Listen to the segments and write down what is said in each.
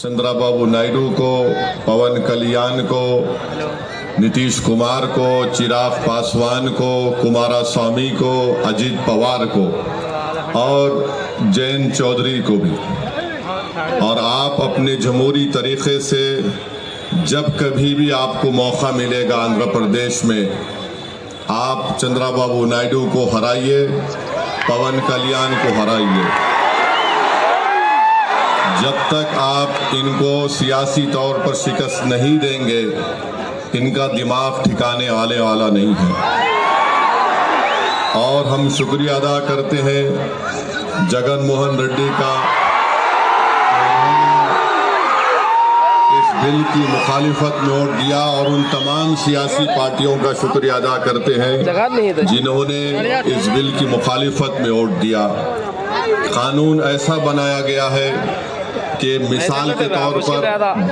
चंद्रबाबू नायडू को, पवन कल्याण को, नीतीश कुमार को, चिराग पासवान को, कुमारस्वामी को, अजित पवार को और जयंत चौधरी को भी। और आप अपने जमहूरी तरीके से जब कभी भी आपको मौका मिलेगा आंध्र प्रदेश में, आप चंद्रबाबू नायडू को हराइए, पवन कल्याण को हराइए। जब तक आप इनको सियासी तौर पर शिकस्त नहीं देंगे, इनका दिमाग ठिकाने आने वाला नहीं है। और हम शुक्रिया अदा करते हैं जगन मोहन रेड्डी का, इस बिल की मुखालिफत में वोट दिया, और उन तमाम सियासी पार्टियों का शुक्रिया अदा करते हैं जिन्होंने इस बिल की मुखालिफत में वोट दिया। कानून ऐसा बनाया गया है कि मिसाल के तौर पर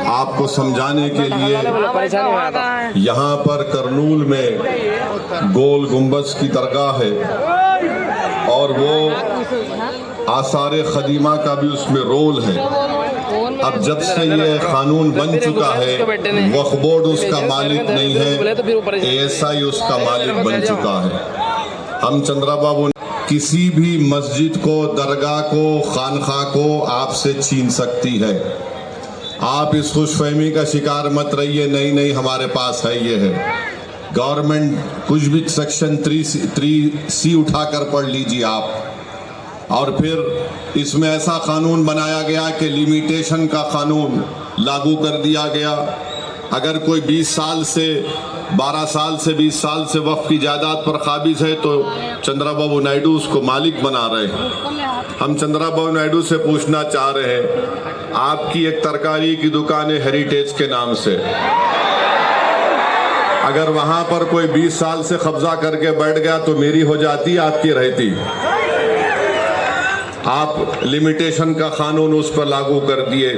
आपको समझाने के लिए, यहाँ पर करनूल में गोल गुंबज की दरगाह है और वो आसारे खदीमा का भी उसमें रोल है। अब जब से ये कानून बन चुका है, वक्फ बोर्ड उसका मालिक नहीं है, ASI उसका मालिक बन चुका है। हम चंद्रबाबू किसी भी मस्जिद को, दरगाह को, खानखा को आपसे छीन सकती है। आप इस खुशफहमी का शिकार मत रहिए, नहीं नहीं हमारे पास है, ये है। गवर्नमेंट कुछ भी सेक्शन 3C उठाकर पढ़ लीजिए आप। और फिर इसमें ऐसा कानून बनाया गया कि लिमिटेशन का कानून लागू कर दिया गया। अगर कोई 20 साल से 12 साल से 20 साल से वक्फ की जायदाद पर काबिज है तो चंद्रबाबू नायडू उसको मालिक बना रहे हैं। हम चंद्रबाबू नायडू से पूछना चाह रहे हैं, आपकी एक तरकारी की दुकान है हेरिटेज के नाम से, अगर वहां पर कोई 20 साल से कब्जा करके बैठ गया तो मेरी हो जाती, आपकी रहती। आप लिमिटेशन का कानून उस पर लागू कर दिए।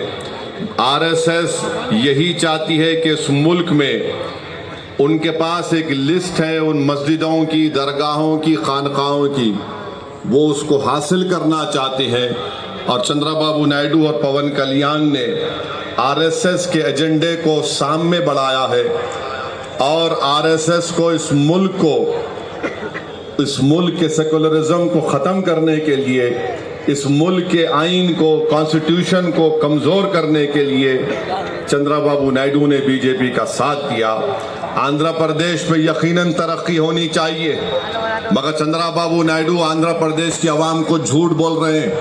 RSS यही चाहती है कि इस मुल्क में उनके पास एक लिस्ट है उन मस्जिदों की, दरगाहों की, खानकाहों की, वो उसको हासिल करना चाहते हैं। और चंद्रबाबू नायडू और पवन कल्याण ने RSS के एजेंडे को सामने बढ़ाया है और RSS को इस मुल्क के सेकुलरिज्म को ख़त्म करने के लिए, इस मुल्क के आइन को, कॉन्स्टिट्यूशन को कमज़ोर करने के लिए चंद्रबाबू नायडू ने बीजेपी का साथ दिया। आंध्र प्रदेश में यकीनन तरक्की होनी चाहिए, मगर चंद्रबाबू नायडू आंध्र प्रदेश की आवाम को झूठ बोल रहे हैं।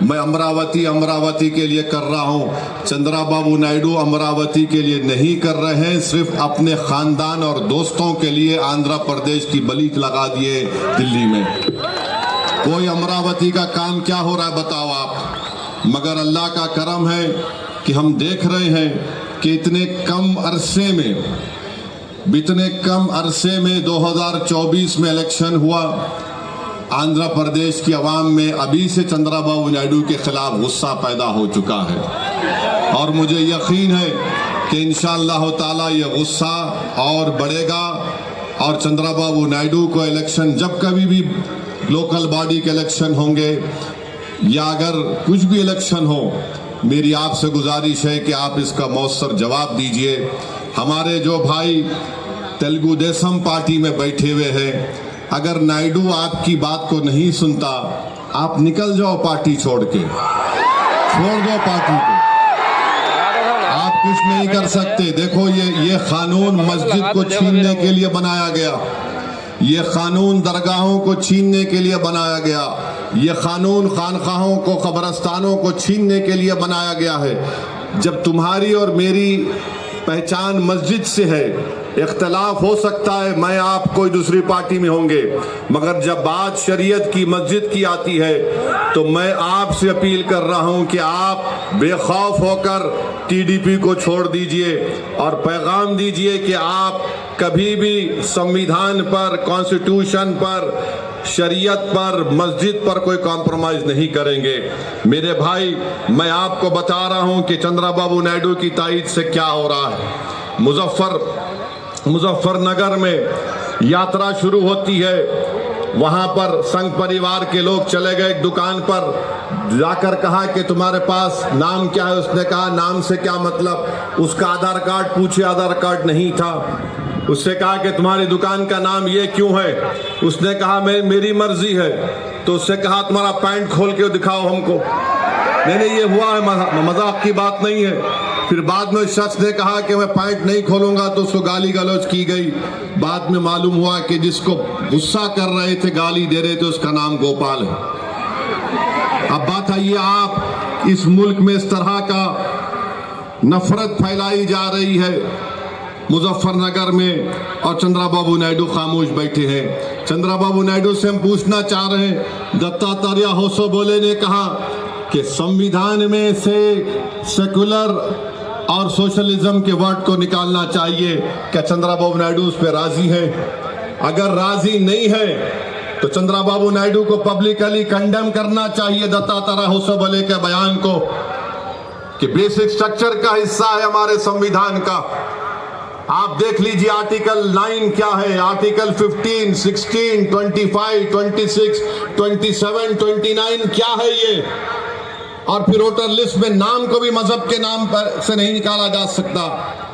मैं अमरावती के लिए कर रहा हूं। चंद्रबाबू नायडू अमरावती के लिए नहीं कर रहे हैं, सिर्फ अपने खानदान और दोस्तों के लिए आंध्र प्रदेश की बलि लगा दिए दिल्ली में। कोई अमरावती का काम क्या हो रहा है बताओ आप। मगर अल्लाह का करम है कि हम देख रहे हैं कि इतने कम अरसे में 2024 में इलेक्शन हुआ। आंध्र प्रदेश की आवाम में अभी से चंद्रबाबू नायडू के खिलाफ गुस्सा पैदा हो चुका है और मुझे यकीन है कि इंशाअल्लाह ताला ये गुस्सा और बढ़ेगा और चंद्रबाबू नायडू को इलेक्शन, जब कभी भी लोकल बॉडी के इलेक्शन होंगे या अगर कुछ भी इलेक्शन हो, मेरी आपसे गुजारिश है कि आप इसका मौसर जवाब दीजिए। हमारे जो भाई तेलुगु देशम पार्टी में बैठे हुए हैं, अगर नायडू आपकी बात को नहीं सुनता, आप निकल जाओ पार्टी छोड़ दो पार्टी को। आप कुछ नहीं कर सकते। देखो ये कानून मस्जिद को छीनने के लिए बनाया गया, ये कानून दरगाहों को छीनने के लिए बनाया गया, ये कानून खानकाहों को, कब्रस्तानों को छीनने के लिए बनाया गया है। जब तुम्हारी और मेरी पहचान मस्जिद से है, इख्तलाफ हो सकता है, मैं आप कोई दूसरी पार्टी में होंगे, मगर जब बात शरीयत की, मस्जिद की आती है तो मैं आपसे अपील कर रहा हूं कि आप बेखौफ होकर TDP को छोड़ दीजिए और पैगाम दीजिए कि आप कभी भी संविधान पर, कॉन्स्टिट्यूशन पर, शरीयत पर, मस्जिद पर कोई कॉम्प्रोमाइज नहीं करेंगे। मेरे भाई, मैं आपको बता रहा हूं कि चंद्रबाबू नायडू की तायद से क्या हो रहा है। मुजफ्फरनगर में यात्रा शुरू होती है, वहां पर संघ परिवार के लोग चले गए एक दुकान पर, जाकर कहा कि तुम्हारे पास नाम क्या है। उसने कहा नाम से क्या मतलब। उसका आधार कार्ड पूछे, आधार कार्ड नहीं था। उससे कहा कि तुम्हारी दुकान का नाम ये क्यों है। उसने कहा मेरी मर्जी है। तो उससे कहा तुम्हारा पैंट खोल के दिखाओ हमको। नहीं ये हुआ है, मजाक की बात नहीं है। फिर बाद में शख्स ने कहा कि मैं पैंट नहीं खोलूंगा, तो उसको गाली गलौज की गई। बाद में मालूम हुआ कि जिसको गुस्सा कर रहे थे, गाली दे रहे थे, उसका नाम गोपाल है। अब बात आइए, आप इस मुल्क में इस तरह का नफरत फैलाई जा रही है मुजफ्फरनगर में, और चंद्रबाबू नायडू खामोश बैठे हैं। चंद्रबाबू नायडू से हम पूछना चाह रहे हैं, दत्तात्रेय होसोबोले ने कहा कि संविधान में से सेकुलर और सोशलिज्म के वर्ड को निकालना चाहिए। क्या चंद्रबाबू नायडू उस पर राजी है? अगर राजी नहीं है तो चंद्रबाबू नायडू को पब्लिकली कंडेम करना चाहिए दत्तात्रेय होसोबोले के बयान को, कि बेसिक स्ट्रक्चर का हिस्सा है हमारे संविधान का। आप देख लीजिए आर्टिकल 9 क्या है, आर्टिकल 15, 16, 25, 26, 27, 29 क्या है ये। और फिर वोटर लिस्ट में नाम को भी मजहब के नाम पर से नहीं निकाला जा सकता।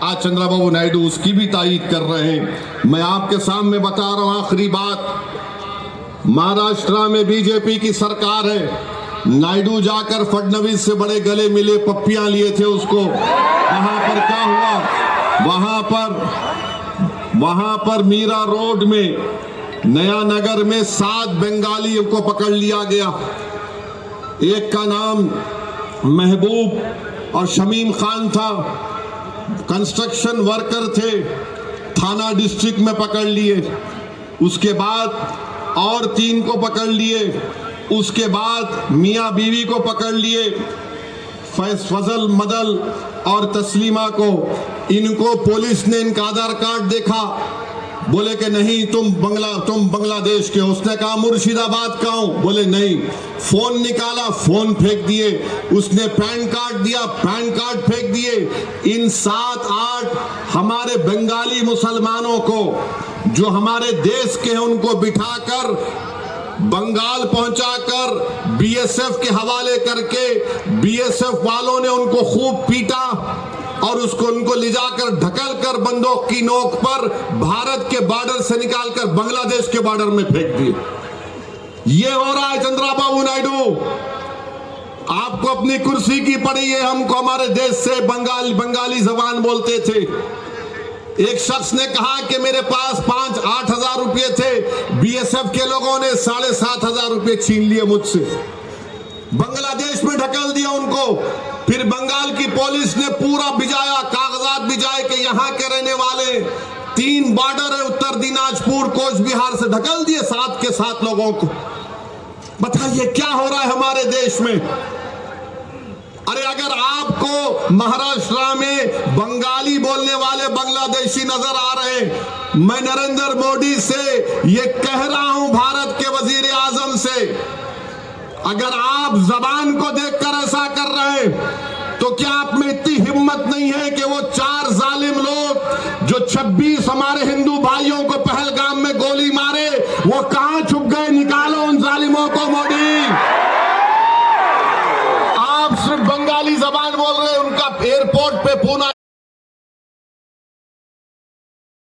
आज चंद्रबाबू नायडू उसकी भी तायीद कर रहे हैं। मैं आपके सामने बता रहा हूं आखिरी बात, महाराष्ट्र में बीजेपी की सरकार है। नायडू जाकर फडणवीस से बड़े गले मिले, पप्पियां लिए थे उसको। वहां पर क्या हुआ, वहां पर मीरा रोड में, नया नगर में 7 बंगालियों को पकड़ लिया गया। एक का नाम महबूब और शमीम खान था, कंस्ट्रक्शन वर्कर थे, थाना डिस्ट्रिक्ट में पकड़ लिए। उसके बाद और 3 को पकड़ लिए। उसके बाद मियां बीवी को पकड़ लिए, फजल, मदल और तस्लीमा को। इनको पुलिस ने इनका आधार कार्ड देखा, बोले कि नहीं तुम बांग्लादेश के हो। उसने कहा मुर्शिदाबाद का हूं, बोले नहीं। फोन निकाला, फोन फेंक दिए। उसने पैन कार्ड दिया, पैन कार्ड फेंक दिए। इन 7-8 हमारे बंगाली मुसलमानों को जो हमारे देश के हैं उनको बिठाकर बंगाल पहुंचाकर बीएसएफ के हवाले करके, बीएसएफ वालों ने उनको खूब पीटा और उनको ले जाकर ढकल कर बंदूक की नोक पर भारत के बॉर्डर से निकालकर बांग्लादेश के बॉर्डर में फेंक दिए। ये हो रहा है चंद्रबाबू नायडू। आपको अपनी कुर्सी की पड़ी है, हमको हमारे देश से बंगाली जबान बोलते थे। एक शख्स ने कहा कि मेरे पास 5-8 हजार रुपये थे, बीएसएफ के लोगों ने 7,500 रुपये छीन लिए मुझसे, बांग्लादेश में ढकल दिया उनको। फिर बंगाल की पुलिस ने पूरा भिजाया, कागजात भिजाए कि यहाँ के रहने वाले 3 बॉर्डर है, उत्तर दिनाजपुर, कोच बिहार से ढकल दिए 7 के 7 लोगों को। बताइए क्या हो रहा है हमारे देश में। अरे अगर आपको महाराष्ट्र में बंगाली बोलने वाले बांग्लादेशी नजर आ रहे हैं, मैं नरेंद्र मोदी से ये कह रहा हूं, भारत के वजीर आजम से, अगर आप जबान को देखकर ऐसा कर रहे हैं तो क्या आप में इतनी हिम्मत नहीं है कि वो 4 जालिम लोग जो 26 हमारे हिंदू भाइयों को पहलगाम में गोली मारे, वो कहां